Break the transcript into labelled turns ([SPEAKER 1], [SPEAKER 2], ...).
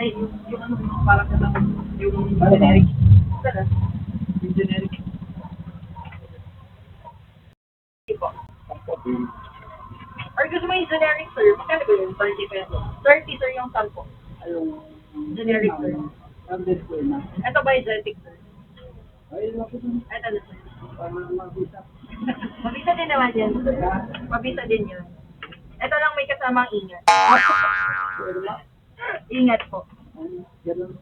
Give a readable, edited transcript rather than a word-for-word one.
[SPEAKER 1] Ay, yung ano, parang na lang, yung generic. Sana, yung generic. Hindi po. Or gusto mo yung generic, sir? Magkano ba yun? 30 pesos. 30, sir, yung 10.
[SPEAKER 2] Ayun.
[SPEAKER 1] Generic, sir.
[SPEAKER 2] Ang display na.
[SPEAKER 1] Ito ba yung generic, sir?
[SPEAKER 2] Ayun ako dun.
[SPEAKER 1] Ito na, sir.
[SPEAKER 2] Parang mabisa.
[SPEAKER 1] Mabisa din naman yan, sir. Mabisa din yun. Ito lang may kasamang ingat. Ingat po.
[SPEAKER 2] Ganun.